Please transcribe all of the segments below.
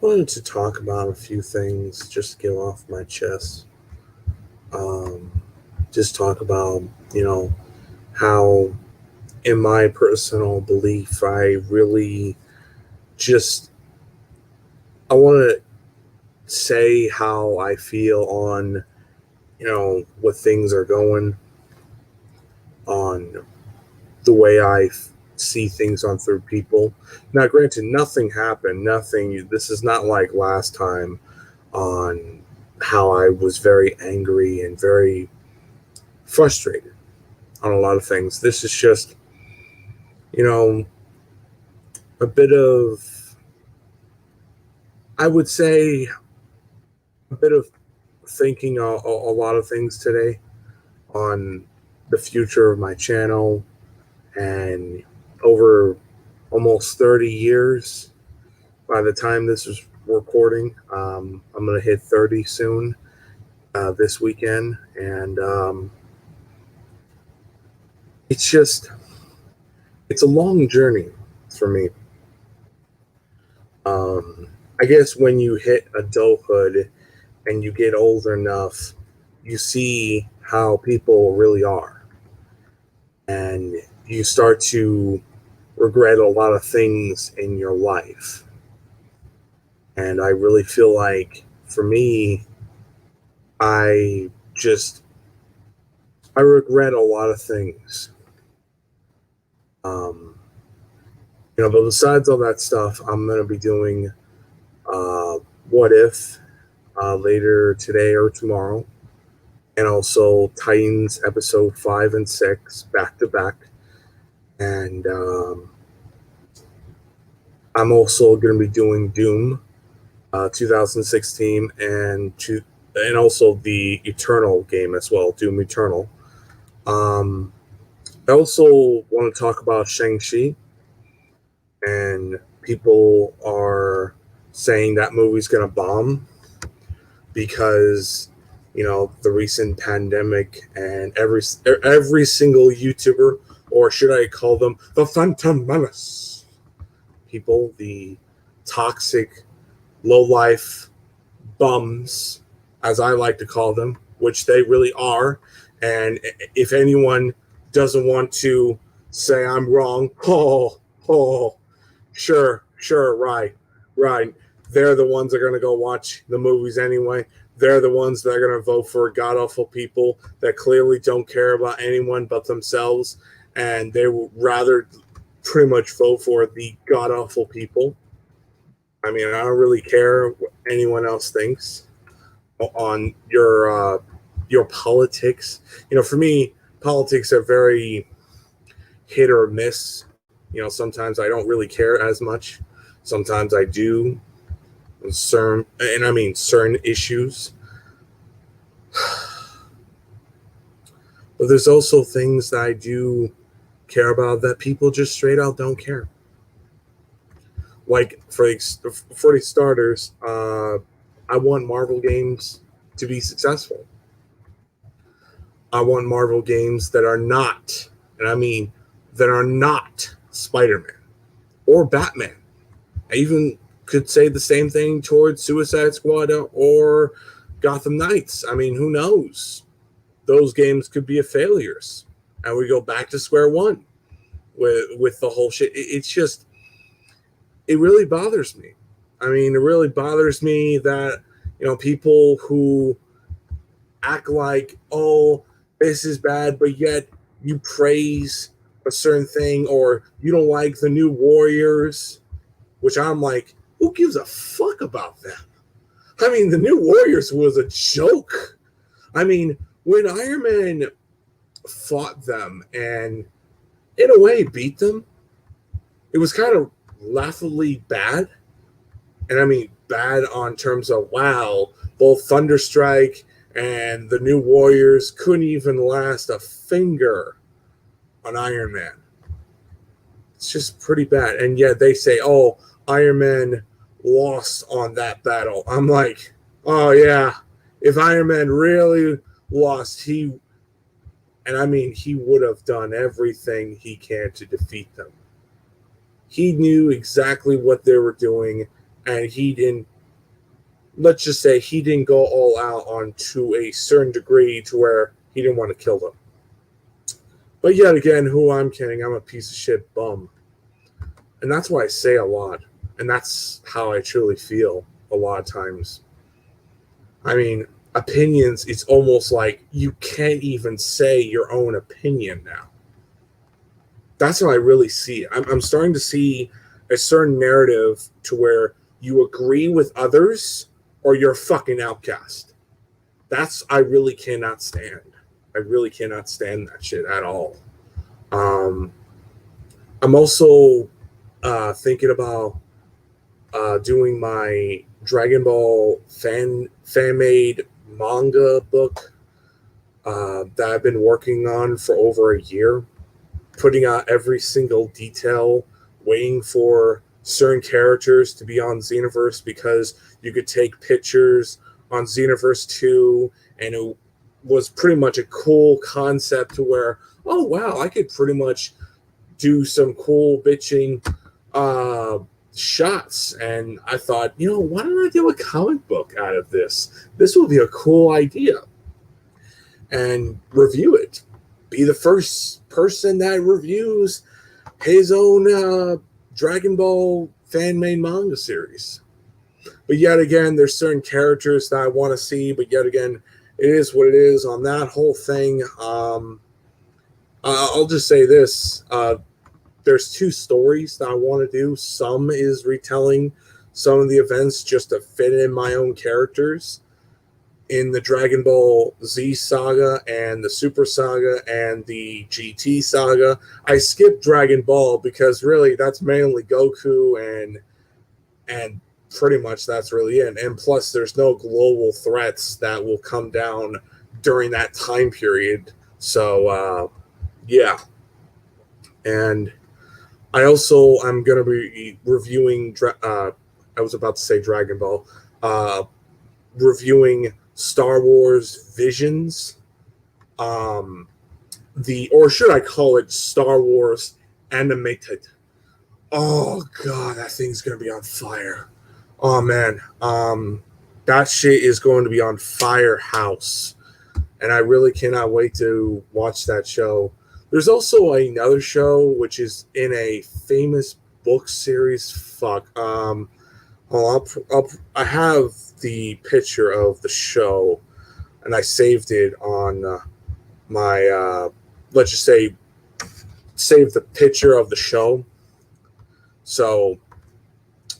Wanted to talk about a few things just to get off my chest. Um, just talk about, you know, how, in my personal belief, just, I want to say how I feel on, what things are going on, the way see things on through people. Now, granted, nothing happened. Nothing, this is not like last time on how I was very angry and very frustrated on a lot of things. This is just, you know, a bit of, I would say, a bit of thinking a lot of things today on the future of my channel. And over almost 30 years, by the time this is recording, I'm going to hit 30 soon this weekend. And it's just, it's a long journey for me. I guess when you hit adulthood and you get old enough, you see how people really are. And you start to regret a lot of things in your life. And I really feel like for me, I just, I regret a lot of things. Um, but besides all that stuff, I'm going to be doing What If later today or tomorrow, and also Titans episode 5 and 6 back to back. And I'm also going to be doing Doom 2016 and also the Eternal game as well, Doom Eternal. I also want to talk about Shang-Chi, and people are saying that movie's going to bomb because the recent pandemic, and every single YouTuber, or should I call them the Phantom Menace people, the toxic, low life bums, as I like to call them, which they really are. And if anyone doesn't want to say I'm wrong, sure, right. They're the ones that are going to go watch the movies anyway. They're the ones that are going to vote for god awful people that clearly don't care about anyone but themselves, and they would rather pretty much vote for the god awful people. I mean, I don't really care what anyone else thinks on your politics. For me, politics are very hit or miss. Sometimes I don't really care as much. Sometimes I do. Certain issues. But there's also things that I do care about that people just straight out don't care. Like for the starters, I want Marvel games to be successful. I want Marvel games that are not, and I mean that are not Spider-Man or Batman. I even could say the same thing towards Suicide Squad or Gotham Knights. I mean, who knows? Those games could be a failures, and we go back to square one with the whole shit. It's just, it really bothers me. I mean, it really bothers me that people who act like, oh, this is bad, but yet you praise a certain thing, or you don't like the new Warriors, which I'm like, who gives a fuck about them? I mean, the new Warriors was a joke. I mean, when Iron Man fought them and in a way beat them, it was kind of laughably bad. And I mean, bad on terms of, wow, both Thunderstrike and the new Warriors couldn't even last a finger on Iron Man. It's just pretty bad. And yet they say, oh, Iron Man lost on that battle. I'm like, oh yeah, if Iron Man really lost, he would have done everything he can to defeat them. He knew exactly what they were doing, and he didn't. Let's just say he didn't go all out on to a certain degree to where he didn't want to kill them. But yet again, who I'm kidding? I'm a piece of shit bum, and that's why I say a lot, and that's how I truly feel a lot of times. I mean, opinions, it's almost like you can't even say your own opinion now. That's how I really see it. I'm starting to see a certain narrative to where you agree with others or you're a fucking outcast. I really cannot stand. I really cannot stand that shit at all. I'm also thinking about doing my Dragon Ball fan made manga book that I've been working on for over a year, putting out every single detail, waiting for certain characters to be on Xenoverse because you could take pictures on Xenoverse 2, and it was pretty much a cool concept to where, oh wow, I could pretty much do some cool bitching shots. And I thought, why don't I do a comic book out of this? This will be a cool idea. And review it. Be the first person that reviews his own Dragon Ball fan-made manga series. But yet again, there's certain characters that I want to see, but yet again, it is what it is on that whole thing. I'll just say this. There's 2 stories that I want to do. Some is retelling some of the events just to fit in my own characters in the Dragon Ball Z saga and the Super saga and the GT saga. I skipped Dragon Ball because really that's mainly Goku and pretty much that's really it. And plus there's no global threats that will come down during that time period. So yeah. And I'm going to be reviewing I was about to say Dragon Ball. Reviewing Star Wars Visions, or should I call it Star Wars Animated? Oh god, that thing's gonna be on fire. Oh man, that shit is going to be on Firehouse, and I really cannot wait to watch that show. There's also another show which is in a famous book series. I have the picture of the show, and I saved it on my, let's just say, save the picture of the show. So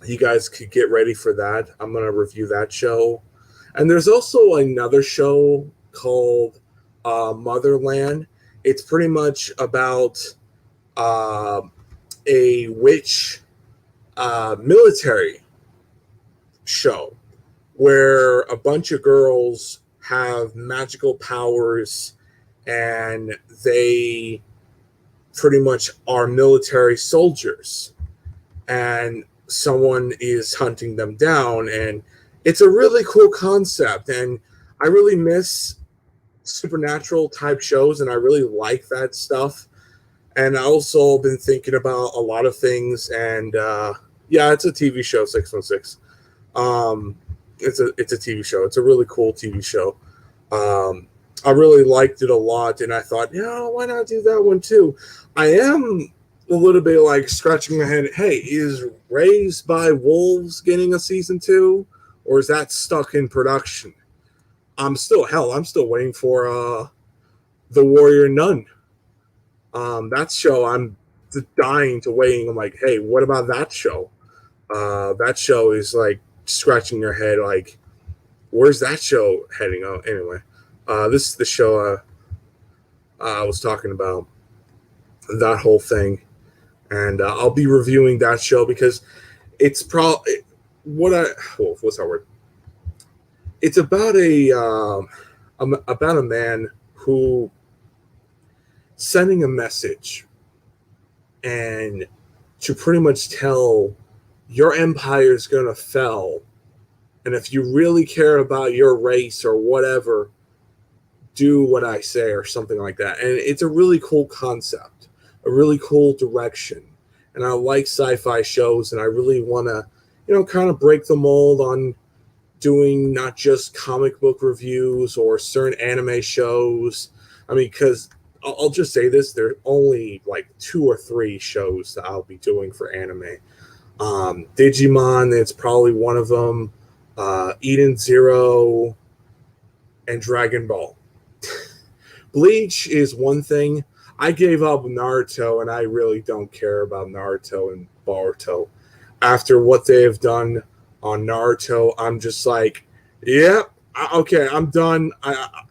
you guys could get ready for that. I'm going to review that show. And there's also another show called Motherland. It's pretty much about a witch military show where a bunch of girls have magical powers and they pretty much are military soldiers, and someone is hunting them down, and it's a really cool concept. And I really miss supernatural type shows, and I really like that stuff. And I also been thinking about a lot of things, and yeah, it's a TV show, 616. It's a TV show. It's a really cool TV show. I really liked it a lot, and I thought, why not do that one too? I am a little bit like scratching my head. Hey, is Raised by Wolves getting a season 2, or is that stuck in production? I'm still waiting for The Warrior Nun. That show, I'm dying to wait. I'm like, hey, what about that show? That show is like scratching your head, like, where's that show heading? Oh, anyway, this is the show I was talking about, that whole thing, and I'll be reviewing that show because it's probably what's that word? It's about a man who sending a message and to pretty much tell your empire is going to fail. And if you really care about your race or whatever, do what I say or something like that. And it's a really cool concept, a really cool direction. And I like sci-fi shows, and I really want to kind of break the mold on doing not just comic book reviews or certain anime shows. I mean, because I'll just say this: there are only like 2 or 3 shows that I'll be doing for anime. Digimon, it's probably one of them. Eden Zero and Dragon Ball. Bleach is one thing. I gave up Naruto, and I really don't care about Naruto and Boruto. After what they have done on Naruto, I'm just like, yep, okay, I'm done.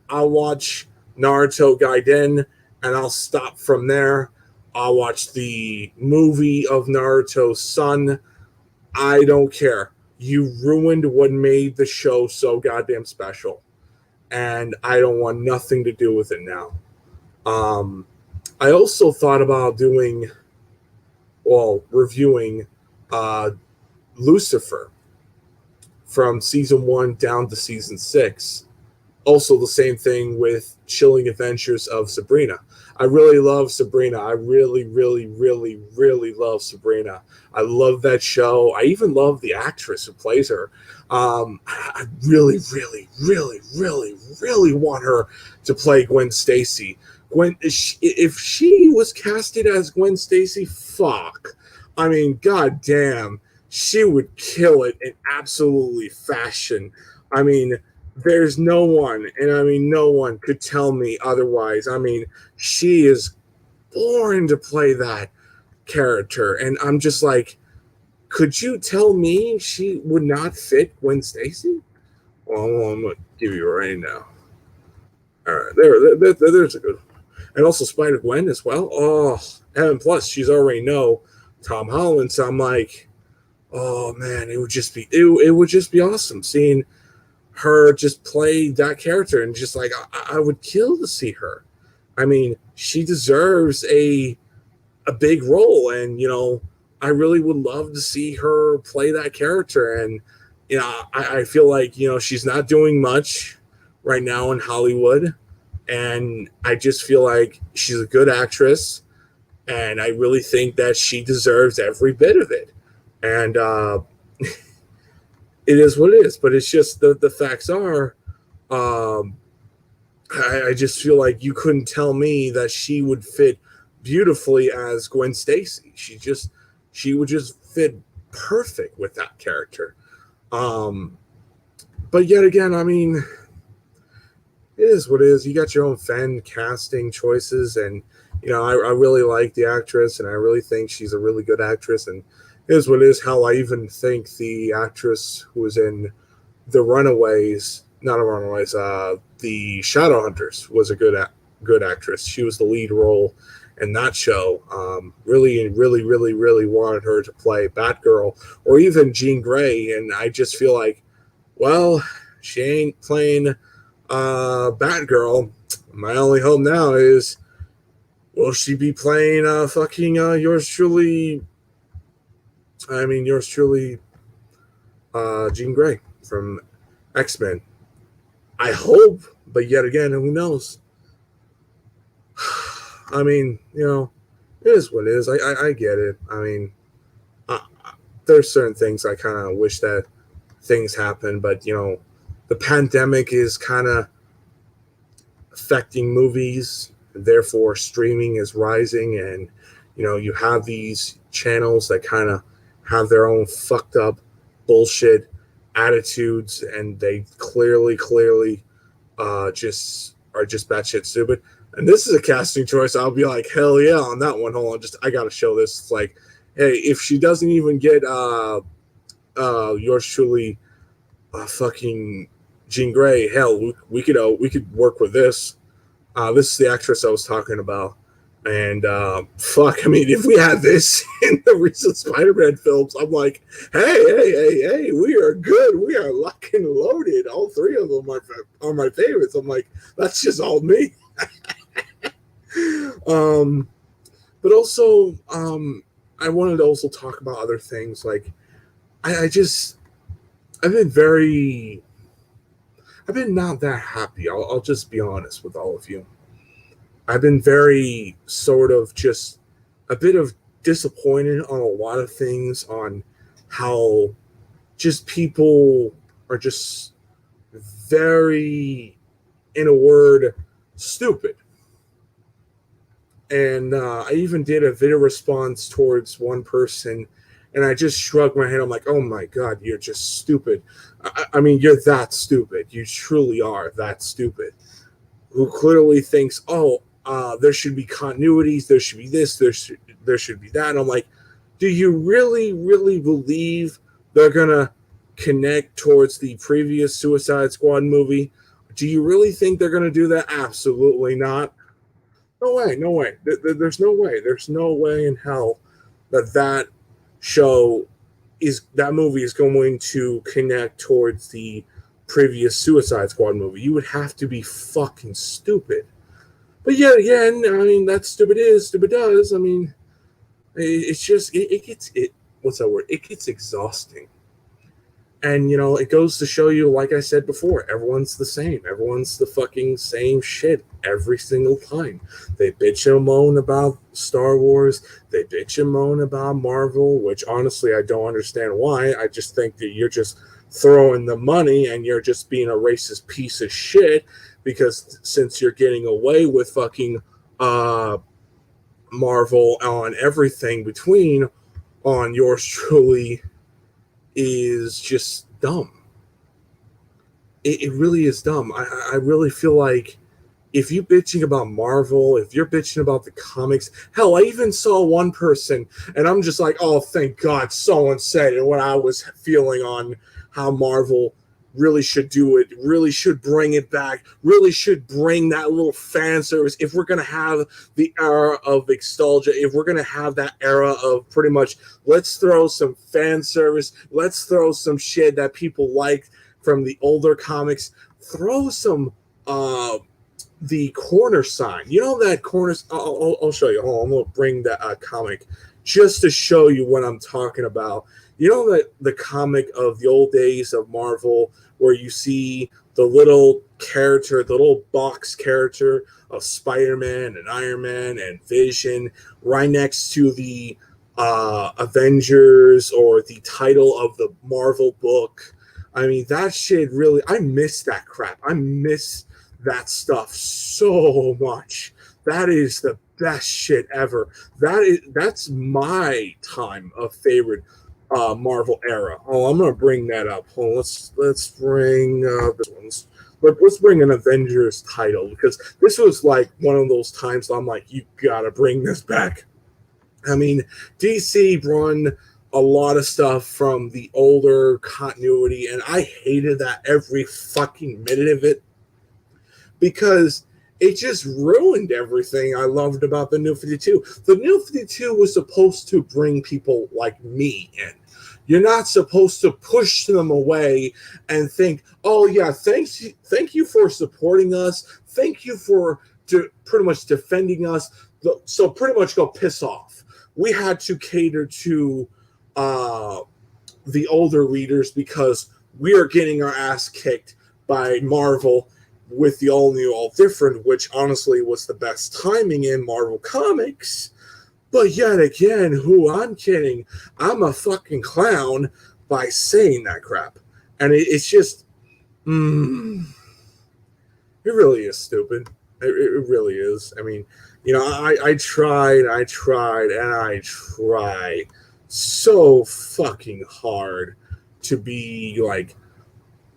I'll watch Naruto Gaiden, and I'll stop from there. I'll watch the movie of Naruto's son. I don't care. You ruined what made the show so goddamn special, and I don't want nothing to do with it now. Um, I also thought about reviewing uh, Lucifer from season 1 down to season 6. Also, the same thing with Chilling Adventures of Sabrina. I really love Sabrina. I really, really, really, really love Sabrina. I love that show. I even love the actress who plays her. I really, really, really, really, really want her to play Gwen Stacy. If she was casted as Gwen Stacy, fuck. I mean, goddamn, she would kill it in absolutely fashion. I mean, there's no one, and I mean, no one could tell me otherwise. I mean, she is born to play that character, and I'm just like, could you tell me she would not fit Gwen Stacy? Well, I'm gonna give you right now. All right, there's a good one. And also Spider Gwen as well. Oh, and plus she's already know Tom Holland, so I'm like, oh man, it would just be awesome seeing her just play that character, and just like I would kill to see her. I mean, she deserves a big role, and I really would love to see her play that character. And I feel like she's not doing much right now in Hollywood, and I just feel like she's a good actress, and I really think that she deserves every bit of it. And it is what it is, but it's just the facts are. Um, I just feel like you couldn't tell me that she would fit beautifully as Gwen Stacy. She would just fit perfect with that character. Um, but yet again, I mean, it is what it is. You got your own fan casting choices, and I really like the actress, and I really think she's a really good actress. And it is what it is. How I even think the actress who was in the Runaways, not the Runaways, the Shadowhunters was a good actress. She was the lead role in that show. Really, really, really, really wanted her to play Batgirl or even Jean Grey, and I just feel like, well, she ain't playing Batgirl. My only hope now is, will she be playing fucking yours truly? I mean, yours truly, Jean Grey from X-Men. I hope, but yet again, who knows? I mean, it is what it is. I get it. I mean, there's certain things I kind of wish that things happen, but the pandemic is kind of affecting movies, and therefore streaming is rising, and you have these channels that kind of have their own fucked up bullshit attitudes, and they clearly just are just batshit stupid. And this is a casting choice. I'll be like, hell yeah on that one. Hold on, I gotta show this. It's like, hey, if she doesn't even get yours truly, fucking Jean Grey, hell, we could work with this. This is the actress I was talking about. And fuck, I mean, if we had this in the recent Spider-Man films, I'm like, hey, we are good. We are locked and loaded. All 3 of them are my favorites. I'm like, that's just all me. But also, I wanted to also talk about other things. Like, I've been not that happy. I'll just be honest with all of you. I've been very sort of a bit of disappointed on a lot of things, on how just people are just very, in a word, stupid. And I even did a video response towards one person, and I just shrugged my head. I'm like, oh my God, you're just stupid. I mean, you're that stupid. You truly are that stupid. Who clearly thinks, oh, there should be continuities, there should be this, there should be that. And I'm like, do you really, really believe they're going to connect towards the previous Suicide Squad movie? Do you really think they're going to do that? Absolutely not. No way, no way. There's no way. There's no way in hell that show that movie is going to connect towards the previous Suicide Squad movie. You would have to be fucking stupid. But yet again, I mean, that stupid is, stupid does. I mean, it's just, it gets, what's that word? It gets exhausting. And, you know, it goes to show you, like I said before, everyone's the same. Everyone's the fucking same shit every single time. They bitch and moan about Star Wars. They bitch and moan about Marvel, which honestly, I don't understand why. I just think that you're just throwing the money and you're just being a racist piece of shit because since you're getting away with fucking Marvel on everything between on yours truly is just dumb. It really is dumb. I really feel like if you're bitching about Marvel, if you're bitching about the comics, hell, I even saw one person, and I'm just like, oh, thank God someone said it when I was feeling on how Marvel really should do it, really should bring it back, really should bring that little fan service. If we're going to have the era of nostalgia, if we're going to have that era of pretty much, let's throw some fan service, let's throw some shit that people like from the older comics, throw some, the corner sign. You know that corner, I'll show you. Oh, I'm going to bring that comic just to show you what I'm talking about. You know that the comic of the old days of Marvel where you see the little character, the little box character of Spider-Man and Iron Man and Vision right next to the Avengers or the title of the Marvel book. I mean, that shit really, I miss that crap. I miss that stuff so much. That is the best shit ever. That's my time of favorite Marvel era. Oh, I'm gonna bring that up. Oh, let's bring this one's. Let's bring an Avengers title because this was like one of those times I'm like, you gotta bring this back. I mean, DC run a lot of stuff from the older continuity, and I hated that every fucking minute of it because it just ruined everything I loved about the New 52. The New 52 was supposed to bring people like me in. You're not supposed to push them away and think, oh, yeah, thank you for supporting us. Thank you for pretty much defending us. So pretty much go piss off. We had to cater to the older readers because we are getting our ass kicked by Marvel with the all new, all different, which honestly was the best timing in Marvel Comics. But yet again, who I'm kidding, I'm a fucking clown by saying that crap. And it's just, it really is stupid. It really is. I mean, you know, I tried, and I try so fucking hard to be like,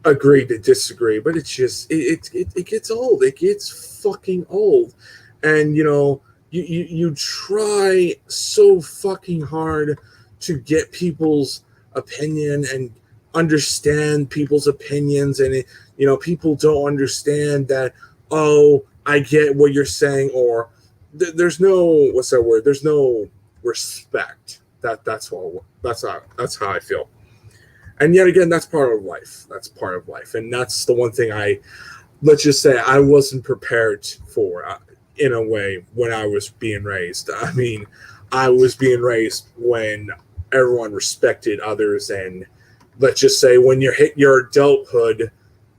agree to disagree, but it's just, it gets old. It gets fucking old. And, you know, you try so fucking hard to get people's opinion and understand people's opinions, and you know, people don't understand that, oh, I get what you're saying, or there's no, what's that word, there's no respect. That's how I feel. And yet again, that's part of life. That's part of life. And that's the one thing let's just say I wasn't prepared for, in a way, when I was being raised. I mean, I was being raised when everyone respected others. And let's just say when you hit your adulthood,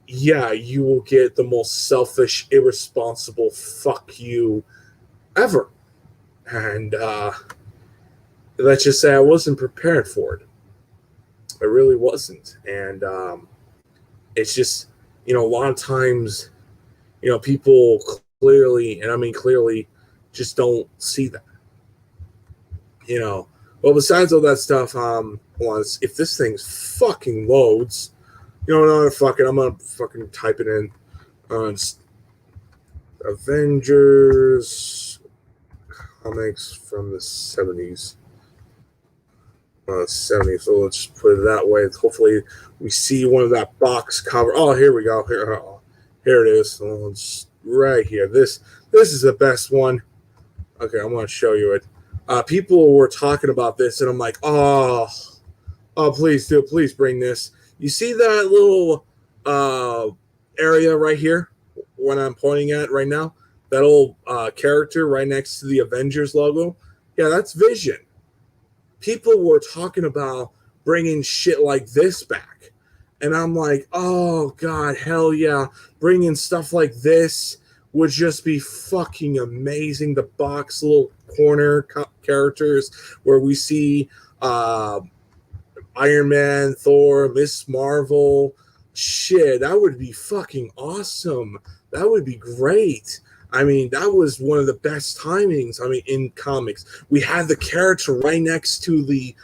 yeah, you will get the most selfish, irresponsible fuck you ever. And let's just say I wasn't prepared for it. It really wasn't. And it's just, a lot of times, people clearly, and I mean clearly, just don't see that. Well, besides all that stuff, if this thing's fucking loads, no, fucking, I'm gonna fucking type it in. Avengers comics from the 70s. 70s. So let's just put it that way. Hopefully, we see one of that box cover. Oh, here we go. Here it is. So it's right here. This is the best one. Okay, I'm going to show you it. People were talking about this, and I'm like, oh, please bring this. You see that little area right here, when I'm pointing at right now? That old character right next to the Avengers logo? Yeah, that's Vision. People were talking about bringing shit like this back. And I'm like, oh, God, hell yeah. Bringing stuff like this would just be fucking amazing. The box little corner characters where we see Iron Man, Thor, Miss Marvel. Shit, that would be fucking awesome. That would be great. I mean, that was one of the best timings, in comics. We had the character right next to the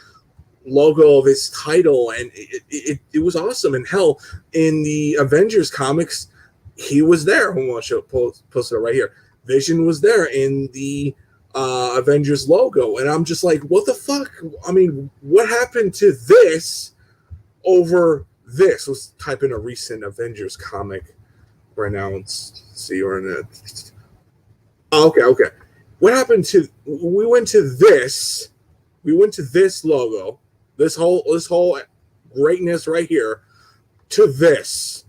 logo of his title, and it was awesome. And hell, in the Avengers comics, he was there. I'm going to post it right here. Vision was there in the Avengers logo. And I'm just like, what the fuck? I mean, what happened to this over this? Let's type in a recent Avengers comic right now. Let's see. We're in it. Okay. What happened to? We went to this logo, this whole greatness right here, to this.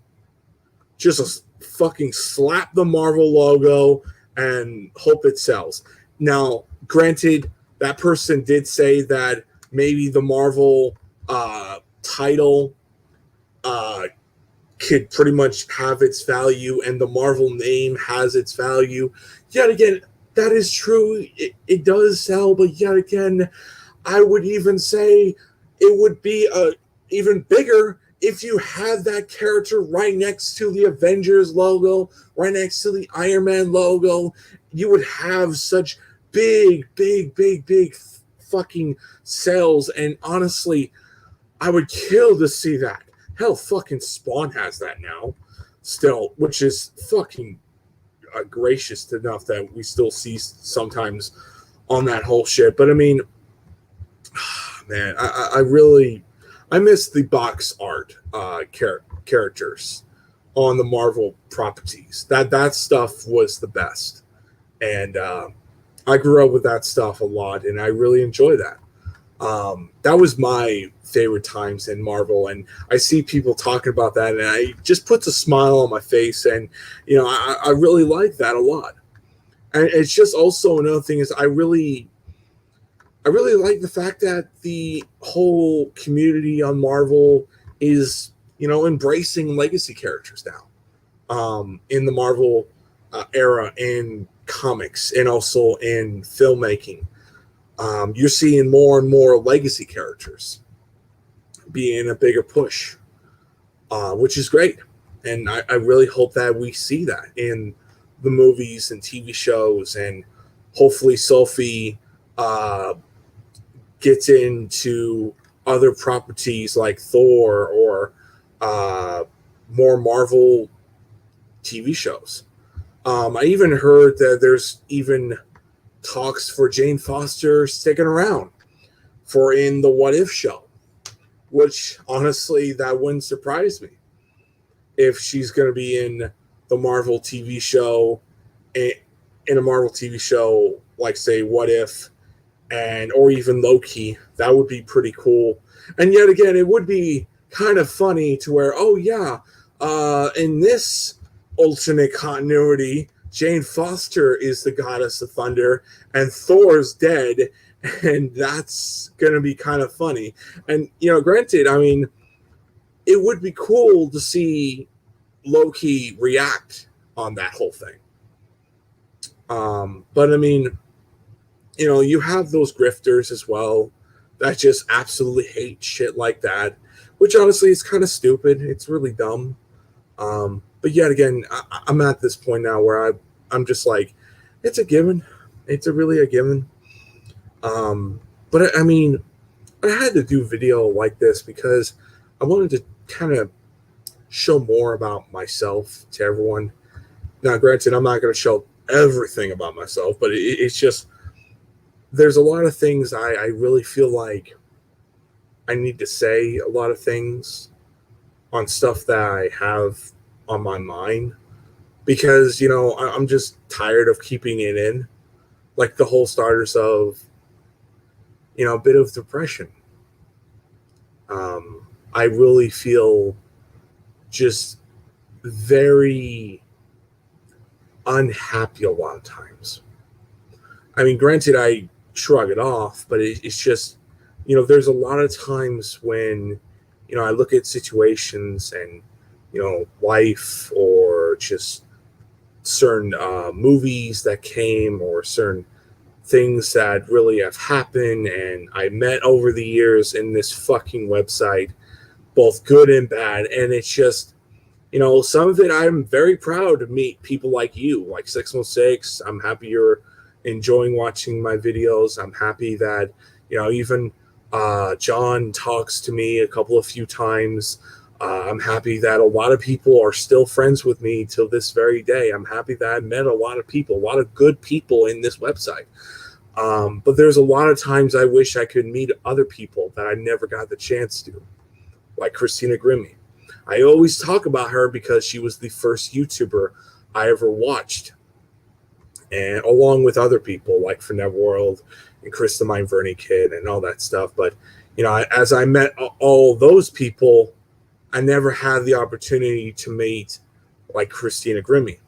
Just a fucking slap the Marvel logo and hope it sells. Now, granted, that person did say that maybe the Marvel title could pretty much have its value, and the Marvel name has its value. Yet again, that is true. It does sell, but yet again, I would even say it would be even bigger if you had that character right next to the Avengers logo, right next to the Iron Man logo. You would have such big fucking sales, and honestly, I would kill to see that. Hell, fucking Spawn has that now, still, which is fucking gracious enough that we still see sometimes on that whole shit. But I mean, man, I miss the box art characters on the Marvel properties. That stuff was the best, and I grew up with that stuff a lot, and I really enjoy that. That was my favorite times in Marvel, and I see people talking about that, and it just puts a smile on my face, and I really like that a lot. And it's just also another thing is I really like the fact that the whole community on Marvel is embracing legacy characters now, in the Marvel era, in comics and also in filmmaking. You're seeing more and more legacy characters being a bigger push, which is great. And I really hope that we see that in the movies and TV shows. And hopefully Sophie gets into other properties like Thor or more Marvel TV shows. I even heard that there's even talks for Jane Foster sticking around for in the What If show, which honestly, that wouldn't surprise me if she's going to be in the Marvel TV show, in a Marvel TV show, like say What If, or even Loki. That would be pretty cool. And yet again, it would be kind of funny to where, oh yeah, in this alternate continuity, Jane Foster is the goddess of thunder, and Thor's dead, and that's going to be kind of funny. And, granted, I mean, it would be cool to see Loki react on that whole thing. But, I mean, you have those grifters as well that just absolutely hate shit like that. which honestly is kind of stupid. It's really dumb. But yet again, I'm at this point now where I'm just like, it's a given. It's really a given. But I mean, I had to do video like this because I wanted to kind of show more about myself to everyone. Now, granted, I'm not going to show everything about myself, but it's just there's a lot of things I really feel like I need to say a lot of things on stuff that I have on my mind because, I'm just tired of keeping it in. Like the whole starters of, a bit of depression. I really feel just very unhappy a lot of times. I mean, granted, I shrug it off, but it's just, there's a lot of times when, I look at situations and, life or just certain movies that came or certain things that really have happened and I met over the years in this fucking website, both good and bad. And it's just, some of it I'm very proud to meet people like you, like 616. I'm happy you're enjoying watching my videos. I'm happy that, even John talks to me a few times. I'm happy that a lot of people are still friends with me till this very day. I'm happy that I met a lot of people, a lot of good people in this website. But there's a lot of times I wish I could meet other people that I never got the chance to, like Christina Grimmie. I always talk about her because she was the first YouTuber I ever watched, and along with other people like Fornev World and Chris the Mind Verney Kid and all that stuff. But as I met all those people, I never had the opportunity to meet like Christina Grimmie,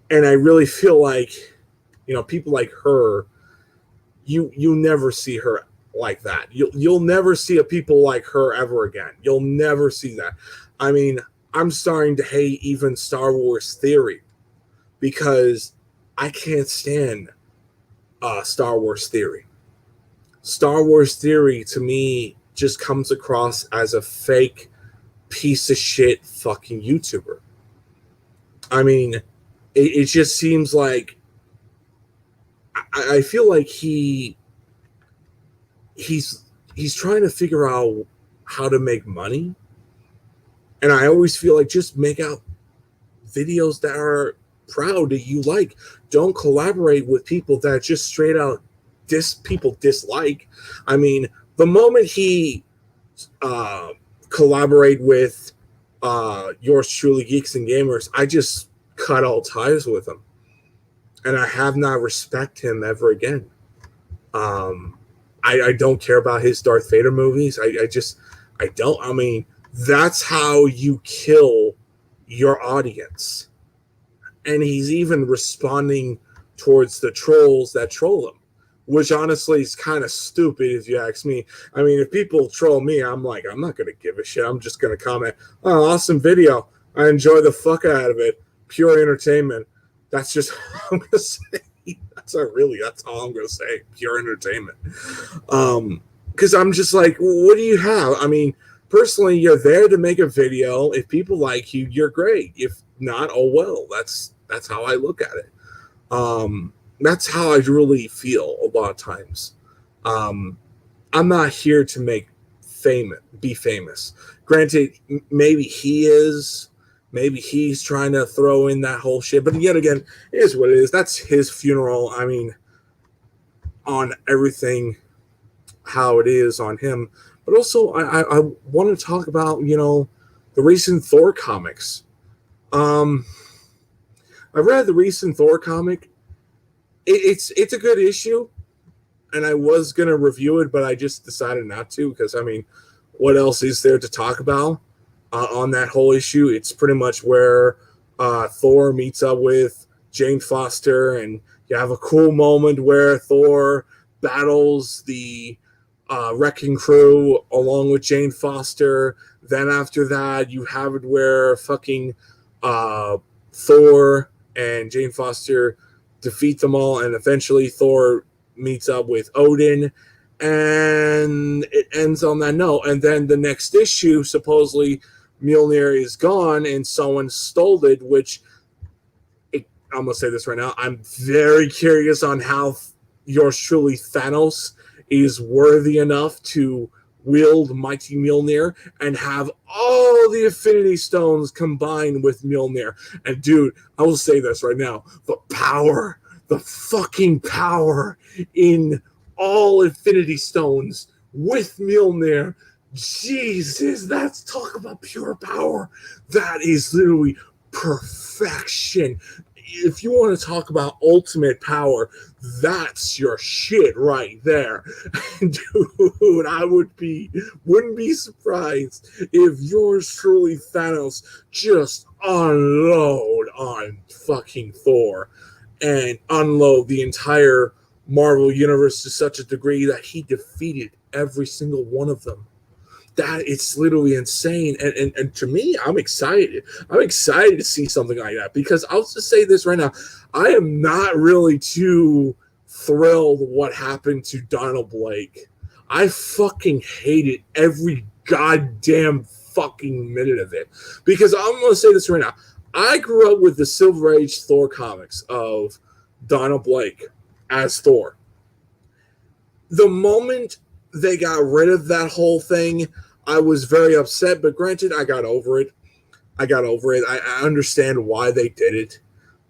and I really feel like people like her, you never see her like that. You'll never see a people like her ever again. You'll never see that. I mean, I'm starting to hate even Star Wars Theory because I can't stand Star Wars Theory. Star Wars Theory to me just comes across as a fake piece of shit fucking YouTuber. I mean, it just seems like I feel like he's trying to figure out how to make money, and I always feel like just make out videos that are proud that you like. Don't collaborate with people that just straight out people dislike. I mean, the moment he collaborate with yours truly, Geeks and Gamers, I just cut all ties with him, and I have not respect him ever again. I don't care about his Darth Vader movies. I don't. I mean, that's how you kill your audience. And he's even responding towards the trolls that troll him, which honestly is kind of stupid if you ask me. I mean, if people troll me, I'm like, I'm not going to give a shit. I'm just going to comment, oh, awesome video. I enjoy the fuck out of it. Pure entertainment. That's just how I'm going to say. That's all I'm going to say. Pure entertainment. Because I'm just like, what do you have? I mean, personally, you're there to make a video. If people like you, you're great. If not, oh well. That's how I look at it. That's how I really feel a lot of times. I'm not here to be famous. Granted, maybe he is. Maybe he's trying to throw in that whole shit. But yet again, it is what it is. That's his funeral. I mean, on everything, how it is on him. But also, I want to talk about, the recent Thor comics. I read the recent Thor comic. It's a good issue, and I was going to review it, but I just decided not to because, I mean, what else is there to talk about? On that whole issue, it's pretty much where Thor meets up with Jane Foster, and you have a cool moment where Thor battles the wrecking crew along with Jane Foster. Then after that, you have it where fucking Thor and Jane Foster defeat them all, and eventually Thor meets up with Odin, and it ends on that note. And then the next issue, supposedly Mjolnir is gone and someone stole it, which I'm going to say this right now. I'm very curious on how yours truly, Thanos, is worthy enough to wield Mighty Mjolnir and have all the Infinity Stones combined with Mjolnir. And dude, I will say this right now. The power, the fucking power in all Infinity Stones with Mjolnir. Jesus, that's talk about pure power. That is literally perfection. If you want to talk about ultimate power, that's your shit right there. Dude, I wouldn't be surprised if yours truly, Thanos, just unload on fucking Thor and unload the entire Marvel universe to such a degree that he defeated every single one of them. That it's literally insane, and to me, I'm excited. I'm excited to see something like that, because I'll just say this right now: I am not really too thrilled what happened to Donald Blake. I fucking hated every goddamn fucking minute of it, because I'm going to say this right now: I grew up with the Silver Age Thor comics of Donald Blake as Thor. The moment they got rid of that whole thing, I was very upset, but granted, I got over it. I understand why they did it.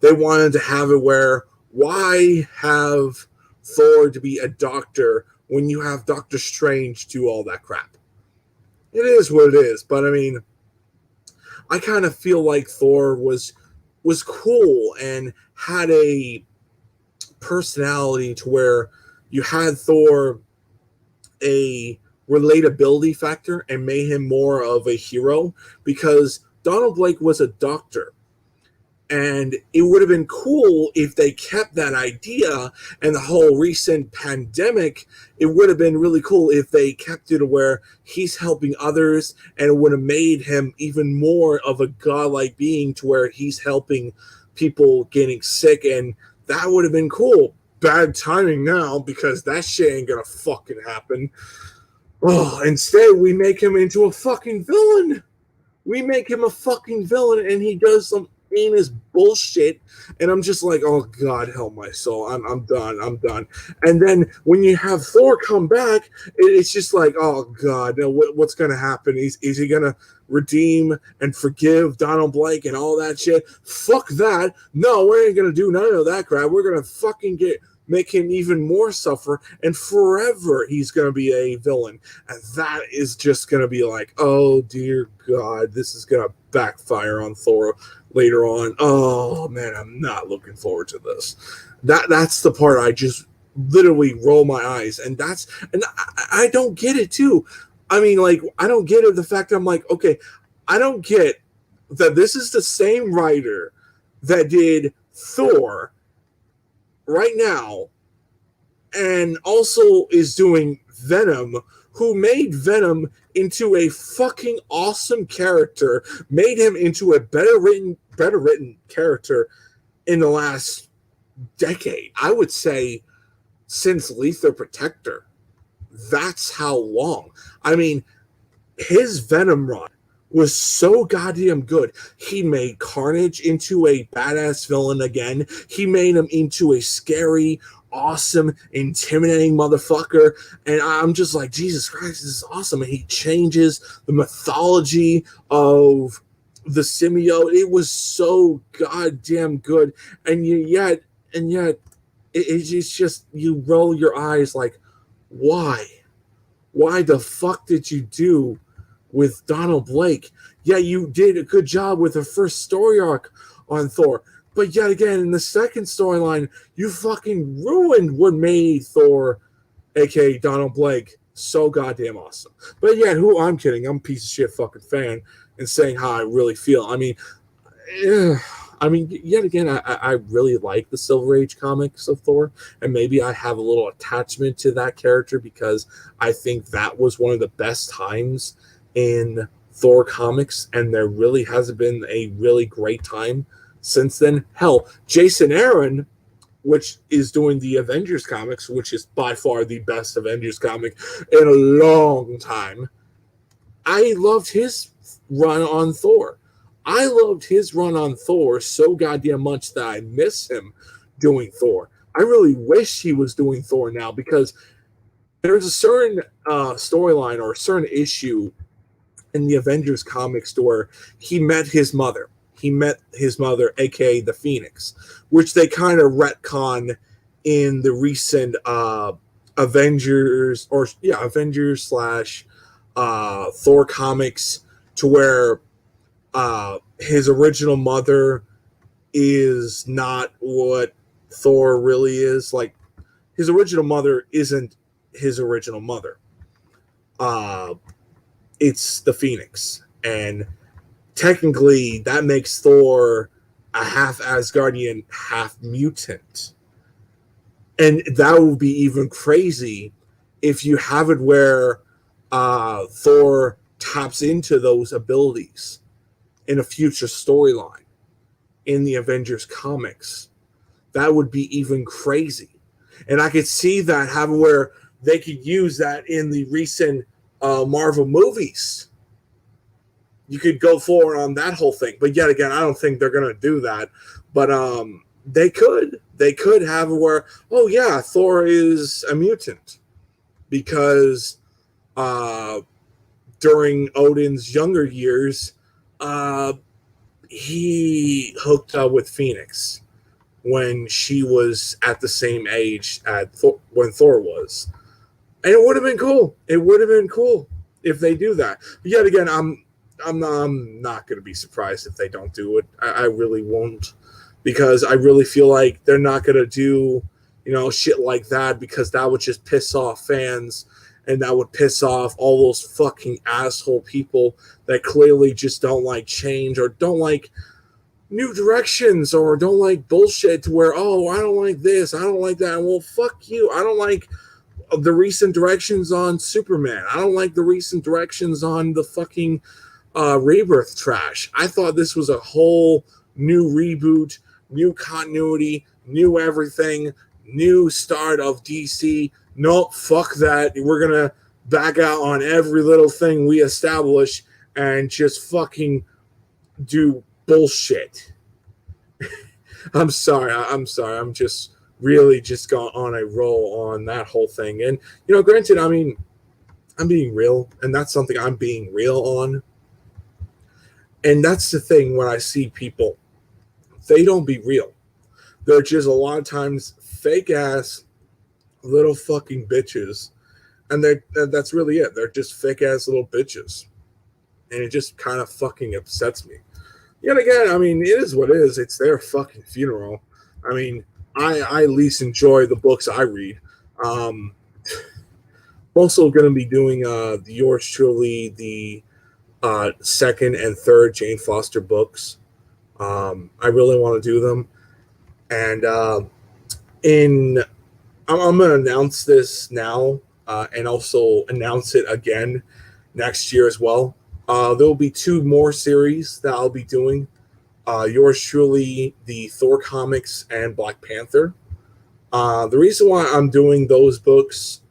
They wanted to have it where, why have Thor to be a doctor when you have Doctor Strange do all that crap? It is what it is, but I mean, I kind of feel like Thor was cool and had a personality to where you had Thor a relatability factor and made him more of a hero, because Donald Blake was a doctor. And it would have been cool if they kept that idea, and the whole recent pandemic, it would have been really cool if they kept it where he's helping others, and it would have made him even more of a godlike being to where he's helping people getting sick, and that would have been cool. Bad timing now, because that shit ain't gonna fucking happen. Oh, instead we make him into a fucking villain. We make him a fucking villain, and he does some heinous bullshit, and I'm just like, oh God, help my soul. I'm done. And then when you have Thor come back, it's just like, oh God, what's gonna happen? Is he gonna redeem and forgive Donald Blake and all that shit? Fuck that. No, we ain't gonna do none of that crap. We're gonna fucking make him even more suffer, and forever he's going to be a villain. And that is just going to be like, oh dear God, this is going to backfire on Thor later on. Oh man, I'm not looking forward to this. That's the part I just literally roll my eyes, and I don't get it too. I mean, like, I don't get it, the fact that I'm like, okay, I don't get that this is the same writer that did Thor right now, and also is doing Venom, who made Venom into a fucking awesome character, made him into a better written character in the last decade. I would say since Lether Protector. That's how long. I mean, his Venom run was so goddamn good. He made Carnage into a badass villain again. He made him into a scary, awesome, intimidating motherfucker. And I'm just like, Jesus Christ, this is awesome. And he changes the mythology of the symbiote. It was so goddamn good. And yet, it's just, you roll your eyes like, why? Why the fuck did you do with Donald Blake? Yeah, you did a good job with the first story arc on Thor, but yet again, in the second storyline, you fucking ruined what made Thor, aka Donald Blake, so goddamn awesome. But yeah, I'm kidding. I'm a piece of shit fucking fan and saying how I really feel. I mean, yet again, I really like the Silver Age comics of Thor, and maybe I have a little attachment to that character because I think that was one of the best times in Thor comics, and there really hasn't been a really great time since then. Hell, Jason Aaron which is doing the Avengers comics, which is by far the best Avengers comic in a long time. I loved his run on Thor. I loved his run on Thor so goddamn much that I miss him doing Thor. I really wish he was doing Thor now, because there's a certain storyline or a certain issue in the Avengers comics where he met his mother. He met his mother, aka the Phoenix, which they kind of retcon in the recent Avengers slash Thor comics, to where his original mother is not what Thor really is. Like, his original mother isn't his original mother. It's the Phoenix, and technically that makes Thor a half Asgardian, half mutant. And that would be even crazy if you have it where Thor taps into those abilities in a future storyline in the Avengers comics. That would be even crazy. And I could see that happen where they could use that in the recent Marvel movies. You could go forward on that whole thing. But yet again, I don't think they're going to do that. But they could. They could have where, oh yeah, Thor is a mutant. Because during Odin's younger years, he hooked up with Phoenix when she was at the same age when Thor was. And it would have been cool. It would have been cool if they do that. But yet again, I'm not going to be surprised if they don't do it. I really won't, because I really feel like they're not going to do, shit like that, because that would just piss off fans, and that would piss off all those fucking asshole people that clearly just don't like change, or don't like new directions, or don't like bullshit to where, oh, I don't like this, I don't like that. Well, fuck you. I don't like the recent directions on Superman. I don't like the recent directions on the fucking Rebirth trash. I thought this was a whole new reboot, new continuity, new everything, new start of DC. Nope, fuck that. We're going to back out on every little thing we establish and just fucking do bullshit. I'm sorry. I'm just really just got on a roll on that whole thing. And, granted, I mean, I'm being real, and that's something I'm being real on. And that's the thing when I see people, they don't be real. They're just a lot of times fake ass little fucking bitches. And that's really it. They're just fake ass little bitches. And it just kind of fucking upsets me. Yet again, I mean, it is what it is. It's their fucking funeral. I mean, I at least enjoy the books I read. I'm also going to be doing yours truly, the second and third Jane Foster books. I really want to do them. And I'm going to announce this now and also announce it again next year as well. There will be 2 more series that I'll be doing. Yours truly, the Thor comics, and Black Panther. The reason why I'm doing those books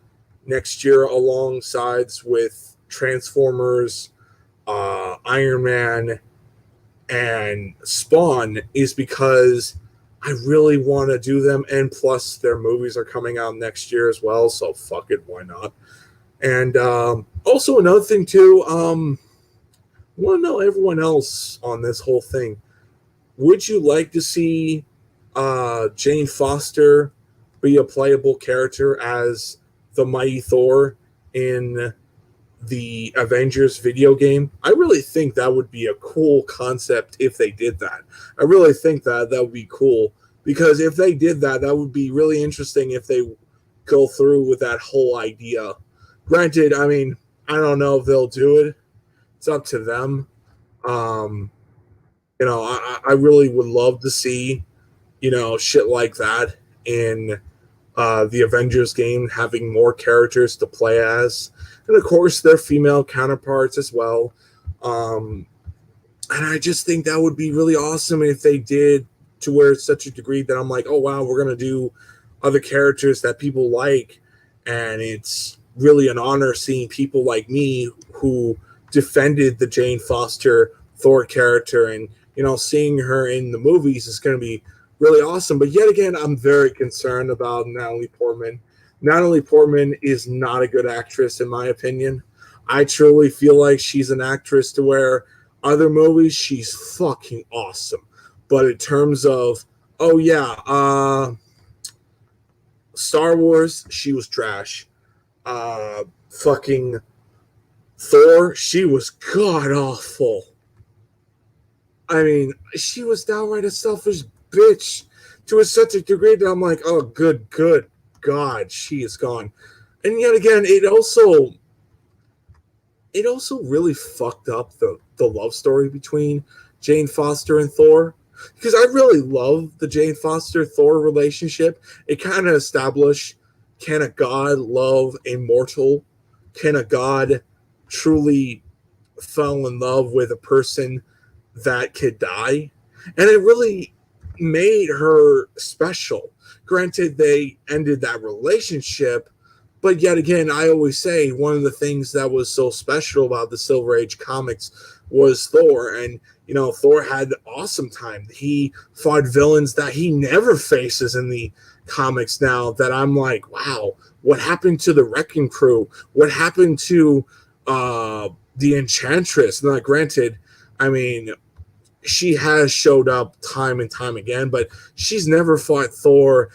next year alongside with Transformers, Iron Man, and Spawn is because I really want to do them, and plus their movies are coming out next year as well, so fuck it, why not? And also another thing too, I want to know everyone else on this whole thing. Would you like to see Jane Foster be a playable character as the Mighty Thor in the Avengers video game? I really think that would be a cool concept if they did that. I really think that would be cool, because if they did that, that would be really interesting if they go through with that whole idea. Granted, I mean, I don't know if they'll do it. It's up to them. I really would love to see, shit like that in the Avengers game, having more characters to play as. And of course, their female counterparts as well. And I just think that would be really awesome if they did to where it's such a degree that I'm like, oh wow, we're gonna do other characters that people like, and it's really an honor seeing people like me who defended the Jane Foster Thor character, and seeing her in the movies is going to be really awesome. But yet again, I'm very concerned about Natalie Portman. Natalie Portman is not a good actress in my opinion. I truly feel like she's an actress to where other movies she's fucking awesome, but in terms of oh yeah, Star Wars she was trash. Fucking Thor, she was god awful. I mean, she was downright a selfish bitch to such a degree that I'm like, oh, good God, she is gone. And yet again, it also really fucked up the love story between Jane Foster and Thor. Because I really love the Jane Foster Thor relationship. It kind of established, can a god love a mortal? Can a god truly fall in love with a person that could die? And it really made her special. Granted, they ended that relationship, but yet again, I always say one of the things that was so special about the Silver Age comics was Thor. And, Thor had an awesome time. He fought villains that he never faces in the comics now, that I'm like, wow, what happened to the Wrecking Crew? What happened to the Enchantress? Now, granted, I mean, she has showed up time and time again, but she's never fought Thor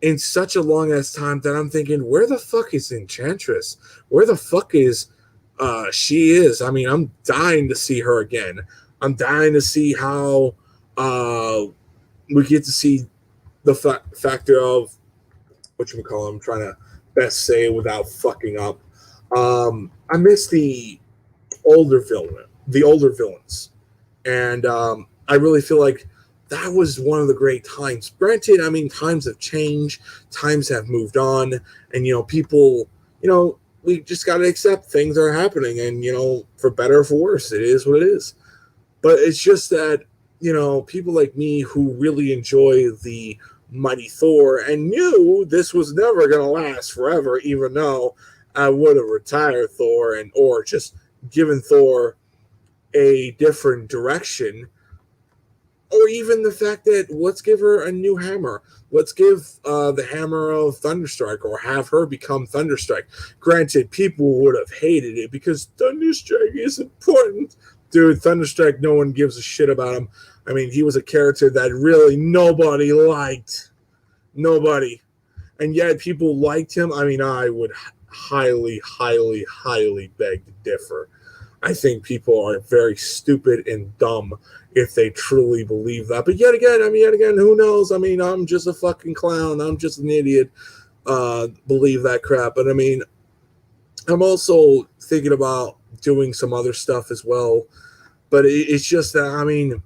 in such a long ass time that I'm thinking, where the fuck is Enchantress? Where the fuck is she is? I mean, I'm dying to see her again. I'm dying to see how we get to see the factor of whatchamacallit, I'm trying to best say it without fucking up. I miss the older villains. And I really feel like that was one of the great times. Granted, I mean, times have changed, times have moved on, and people, we just got to accept things are happening, and for better or for worse, it is what it is. But it's just that people like me who really enjoy the Mighty Thor and knew this was never going to last forever, even though I would have retired Thor or just given Thor a different direction, or even the fact that let's give her a new hammer. Let's give the hammer of Thunderstrike, or have her become Thunderstrike. Granted, people would have hated it because Thunderstrike is important. Dude, Thunderstrike, no one gives a shit about him. I mean, he was a character that really nobody liked. Nobody. And yet people liked him. I mean, I would highly, highly, highly beg to differ. I think people are very stupid and dumb if they truly believe that. But yet again, who knows? I mean, I'm just a fucking clown. I'm just an idiot. Believe that crap. But I mean, I'm also thinking about doing some other stuff as well. But it's just that, I mean,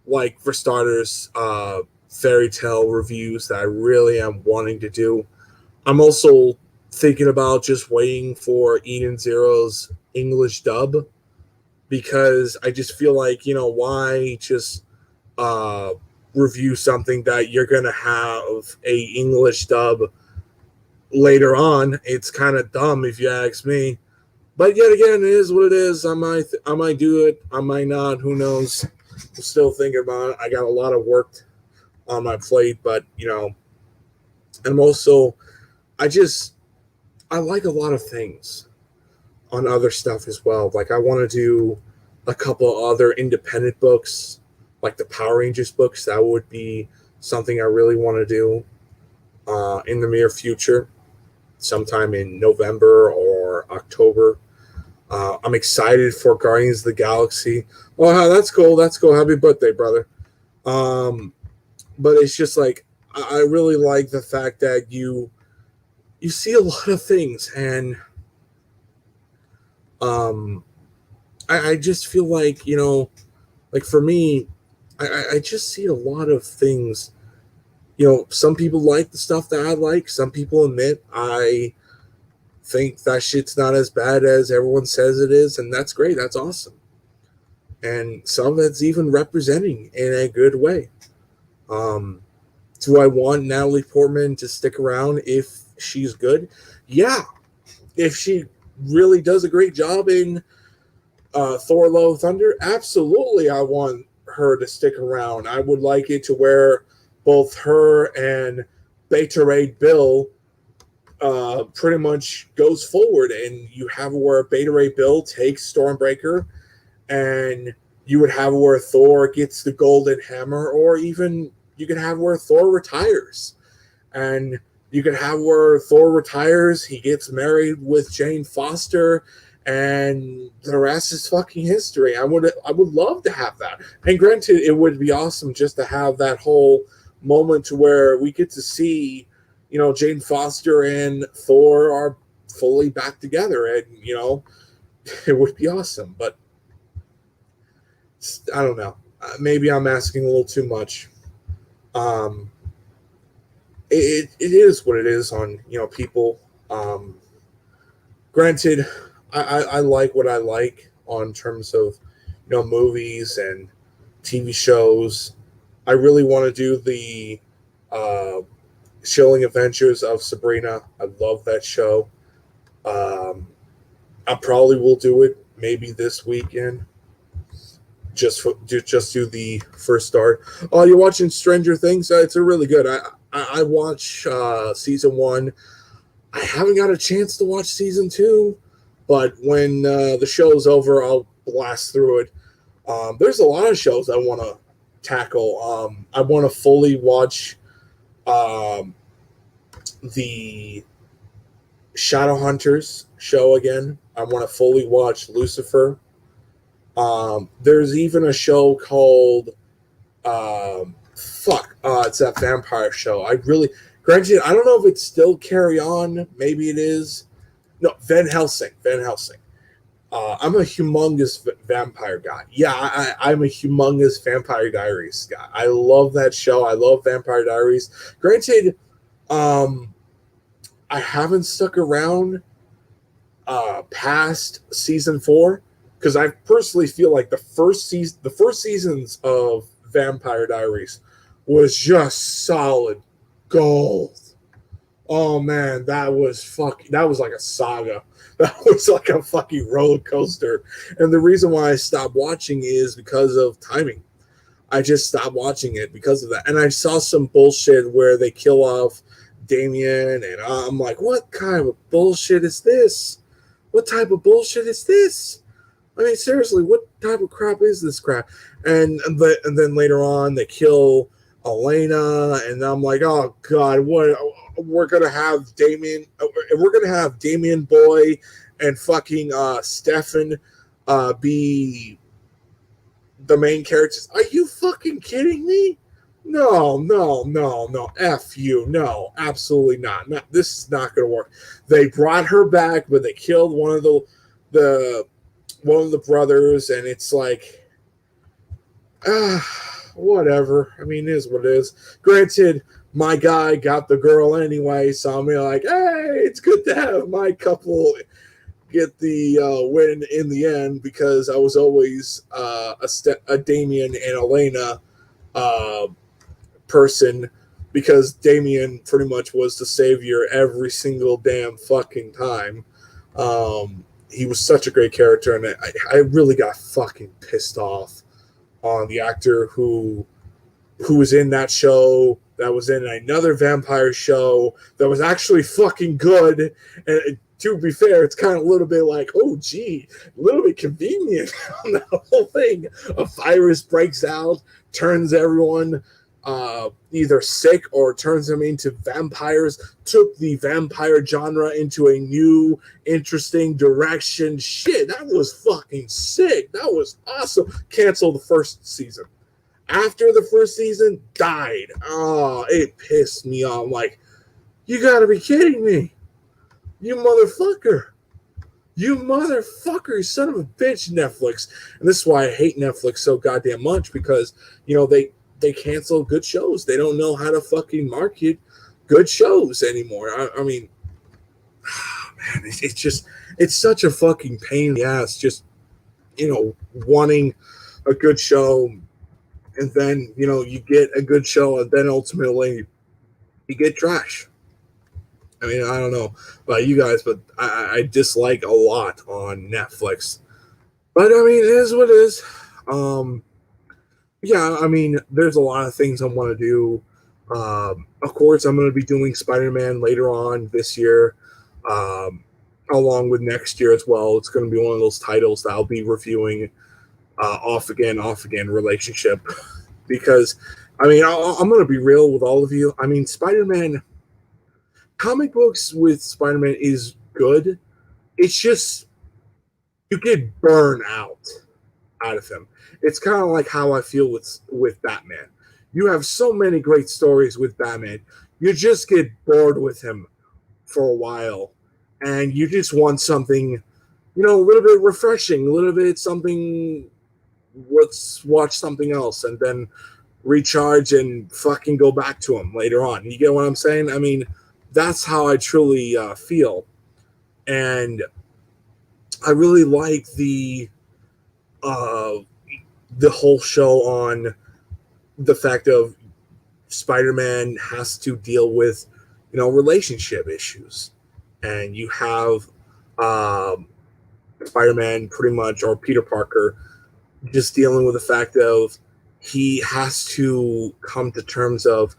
like for starters, fairy tale reviews that I really am wanting to do. I'm also thinking about just waiting for Eden Zero's English dub, because I just feel like, why just review something that you're going to have a English dub later on? It's kind of dumb if you ask me. But yet again, it is what it is. I might do it. I might not. Who knows? I'm still thinking about it. I got a lot of work on my plate, but and also I like a lot of things on other stuff as well. Like I want to do a couple other independent books, like the Power Rangers books. That would be something I really want to do in the near future, sometime in November or October. I'm excited for Guardians of the Galaxy. Oh, that's cool. That's cool. Happy birthday, brother. But it's just like, I really like the fact that you see a lot of things, and I just feel like, like for me, I just see a lot of things. Some people like the stuff that I like. Some people admit I think that shit's not as bad as everyone says it is, and that's great. That's awesome. And some of it's even representing in a good way. Do I want Natalie Portman to stick around if she's good? Yeah. If she really does a great job in Thor Love Thunder, absolutely I want her to stick around. I would like it to where both her and Beta Ray Bill pretty much goes forward, and you have where Beta Ray Bill takes Stormbreaker, and you would have where Thor gets the Golden Hammer, or even you could have where Thor retires, and you could have where Thor retires, he gets married with Jane Foster, and the rest is fucking history. I would love to have that. And granted, it would be awesome just to have that whole moment where we get to see, Jane Foster and Thor are fully back together, and it would be awesome. But I don't know. Maybe I'm asking a little too much. It is what it is on people. Granted, I like what I like on terms of movies and TV shows. I really want to do the Chilling Adventures of Sabrina. I love that show. I probably will do it maybe this weekend. Just do the first start. Oh, you're watching Stranger Things? It's a really good. I watch season 1. I haven't got a chance to watch season 2, but when the show's over, I'll blast through it. There's a lot of shows I want to tackle. I want to fully watch the Shadowhunters show again. I want to fully watch Lucifer. There's even a show called it's that vampire show. Granted, I don't know if it's still Carry On. Maybe it is. No, Van Helsing. I'm a humongous vampire guy. Yeah, I'm a humongous Vampire Diaries guy. I love that show. I love Vampire Diaries. Granted, I haven't stuck around past season 4 because I personally feel like the first seasons of Vampire Diaries was just solid gold. Oh man, that was like a saga. That was like a fucking roller coaster. And the reason why I stopped watching is because of timing. I just stopped watching it because of that. And I saw some bullshit where they kill off Damien, and I'm like, what kind of bullshit is this? What type of bullshit is this? I mean, seriously, what type of crap is this crap? And then later on, they kill Elena, and I'm like, oh god, what? We're gonna have Damien Boy and fucking Stefan be the main characters. Are you fucking kidding me? No. F you. No, absolutely not. This is not gonna work. They brought her back, but they killed one of the brothers, and it's like whatever. I mean, it is what it is. Granted, my guy got the girl anyway, so I'm like, hey, it's good to have my couple get the win in the end, because I was always a Damien and Elena person, because Damien pretty much was the savior every single damn fucking time. He was such a great character, and I really got fucking pissed off on the actor who was in that show, that was in another vampire show that was actually fucking good. And to be fair, it's kind of a little bit like, oh gee, a little bit convenient on the whole thing. A virus breaks out, turns everyone either sick or turns them into vampires, took the vampire genre into a new interesting direction. Shit, that was fucking sick. That was awesome. Canceled the first season. After the first season, died. Oh, it pissed me off. I'm like, you gotta be kidding me. You motherfucker. You motherfucker, you son of a bitch, Netflix. And this is why I hate Netflix so goddamn much, because, they cancel good shows. They don't know how to fucking market good shows anymore. I mean, man, it's such a fucking pain in the ass, just, wanting a good show. and then you get a good show, and then ultimately you get trash. I mean, I don't know about you guys, but I dislike a lot on Netflix. But I mean, it is what it is. Um, yeah, I mean, there's a lot of things I want to do. Of course, I'm going to be doing Spider-Man later on this year, um, along with next year as well. It's going to be one of those titles that I'll be reviewing, off again relationship. Because, I mean, I'm going to be real with all of you. I mean, Spider-Man, comic books with Spider-Man is good. It's just, you get burned out of him. It's kind of like how I feel with Batman. You have so many great stories with Batman. You just get bored with him for a while, and you just want something, a little bit refreshing, a little bit something. Let's watch something else, and then recharge and fucking go back to him later on. You get what I'm saying? I mean, that's how I truly feel, and I really like uh, the whole show on the fact of Spider-Man has to deal with, relationship issues, and you have um, Spider-Man pretty much, or Peter Parker, just dealing with the fact of he has to come to terms of,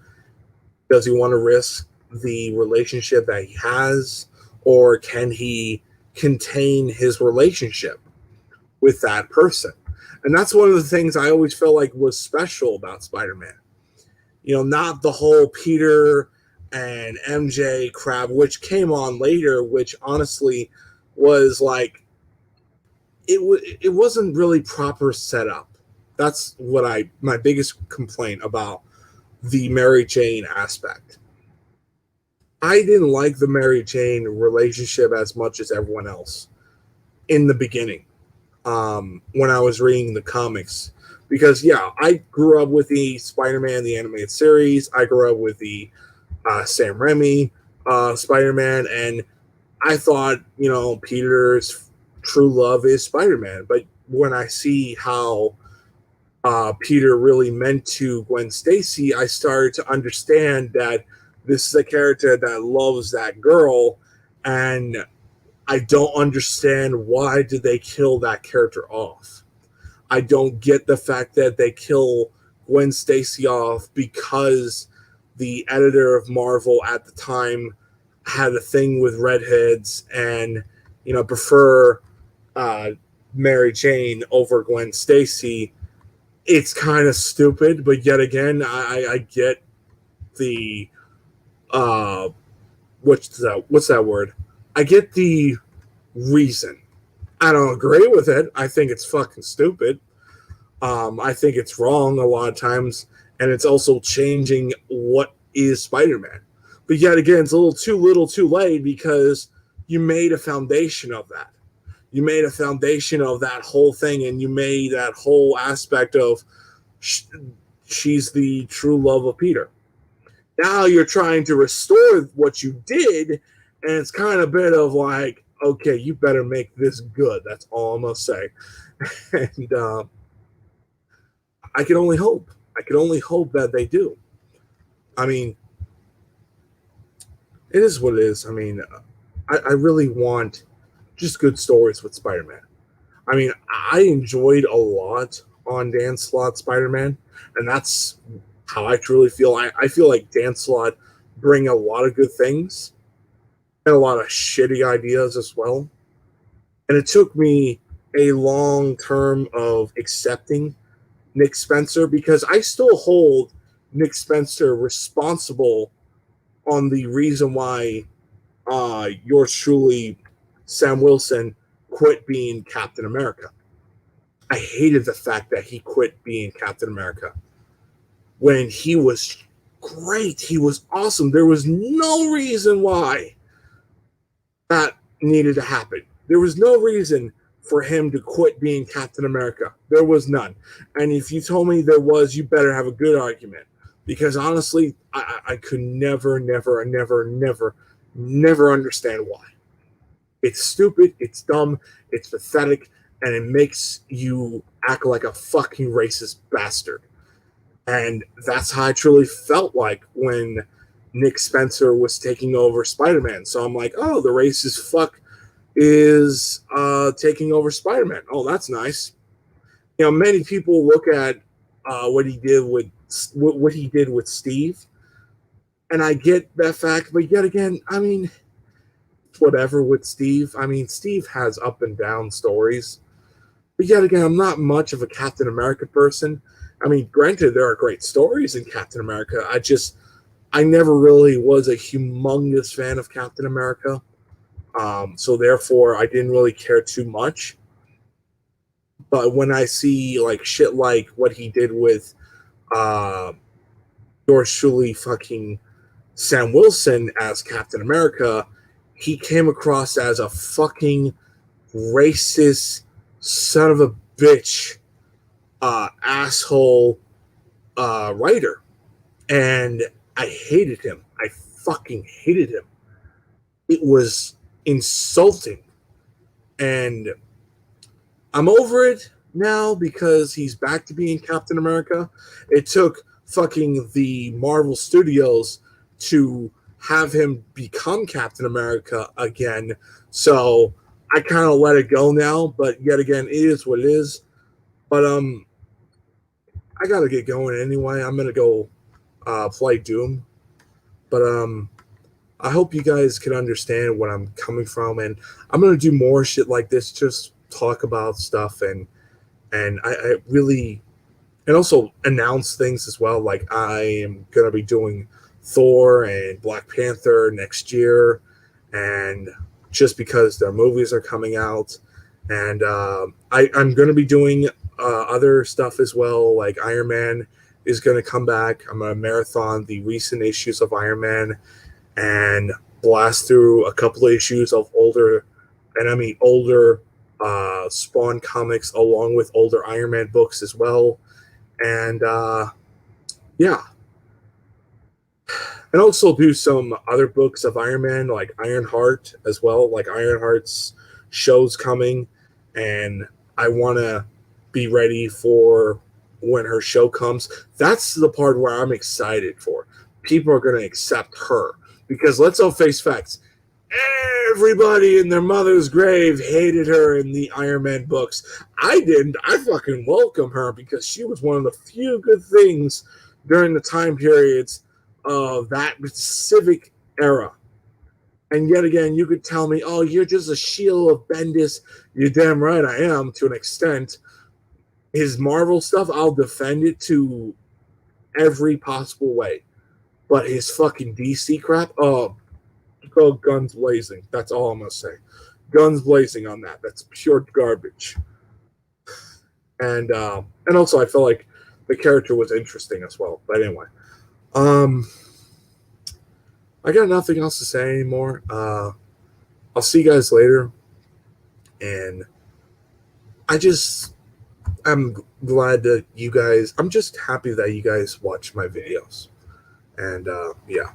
does he want to risk the relationship that he has, or can he contain his relationship with that person? And that's one of the things I always felt like was special about Spider-Man. Not the whole Peter and MJ crap, which came on later, which honestly was like, it wasn't really proper setup. That's what my biggest complaint about the Mary Jane aspect. I didn't like the Mary Jane relationship as much as everyone else in the beginning, when I was reading the comics. Because, yeah, I grew up with the Spider-Man, the animated series. I grew up with the Sam Raimi Spider-Man. And I thought, Peter's true love is Spider-Man. But when I see how Peter really meant to Gwen Stacy, I started to understand that this is a character that loves that girl, and I don't understand why did they kill that character off. I don't get the fact that they kill Gwen Stacy off because the editor of Marvel at the time had a thing with redheads and prefer uh, Mary Jane over Gwen Stacy. It's kind of stupid, but yet again, I get the uh, what's that word? I get the reason. I don't agree with it. I think it's fucking stupid. I think it's wrong a lot of times, and it's also changing what is Spider-Man. But yet again, it's a little too late because you made a foundation of that. You made a foundation of that whole thing, and you made that whole aspect of she's the true love of Peter. Now you're trying to restore what you did, and it's kind of a bit of like, okay, you better make this good. That's all I'm gonna say. And I can only hope. I can only hope that they do. I mean, it is what it is. I mean, I really want just good stories with Spider-Man. I mean, I enjoyed a lot on Dan Slott's Spider-Man, and that's how I truly feel. I feel like Dan Slott bring a lot of good things and a lot of shitty ideas as well. And it took me a long term of accepting Nick Spencer because I still hold Nick Spencer responsible on the reason why yours truly, Sam Wilson, quit being Captain America. I hated the fact that he quit being Captain America when he was great. He was awesome. There was no reason why that needed to happen. There was no reason for him to quit being Captain America. There was none. And if you told me there was, you better have a good argument. Because honestly, I could never understand why. It's stupid, it's dumb, it's pathetic, and it makes you act like a fucking racist bastard. And that's how I truly felt like when Nick Spencer was taking over Spider-Man. So I'm like, oh, the racist fuck is taking over Spider-Man. Oh, that's nice. You know, many people look at what he did with Steve, and I get that fact, but yet again, I mean, whatever with Steve. I mean, Steve has up and down stories, but yet again, I'm not much of a Captain America person. I mean, granted, there are great stories in Captain America. I never really was a humongous fan of Captain America. So therefore, I didn't really care too much. But when I see like shit like what he did with uh, yours truly fucking Sam Wilson as Captain America, he came across as a fucking racist son of a bitch, asshole writer. And I hated him. I fucking hated him. It was insulting. And I'm over it now because he's back to being Captain America. It took fucking the Marvel Studios to have him become Captain America again. So I kind of let it go now, but yet again, it is what it is. But I gotta get going anyway. I'm gonna go play Doom. But I hope you guys can understand what I'm coming from, and I'm gonna do more shit like this. Just talk about stuff and I really and also announce things as well. Like I am gonna be doing Thor and Black Panther next year, and just because their movies are coming out, and I'm gonna be doing other stuff as well. Like Iron Man is gonna come back. I'm gonna marathon the recent issues of Iron Man and blast through a couple of issues of older, and I mean older Spawn comics along with older Iron Man books as well. And yeah, and also do some other books of Iron Man like Ironheart as well. Like Ironheart's show's coming, and I want to be ready for when her show comes. That's the part where I'm excited for. People are going to accept her because let's all face facts. Everybody in their mother's grave hated her in the Iron Man books. I didn't. I fucking welcome her because she was one of the few good things during the time periods of that specific era. And yet again, you could tell me, oh, you're just a shield of Bendis. You're damn right I am to an extent. His Marvel stuff, I'll defend it to every possible way. But his fucking DC crap, oh, go guns blazing. That's all I'm gonna say. Guns blazing on that. That's pure garbage. And also I felt like the character was interesting as well. But anyway, I got nothing else to say anymore. I'll see you guys later. And I'm glad that you guys. I'm just happy that you guys watch my videos. And yeah.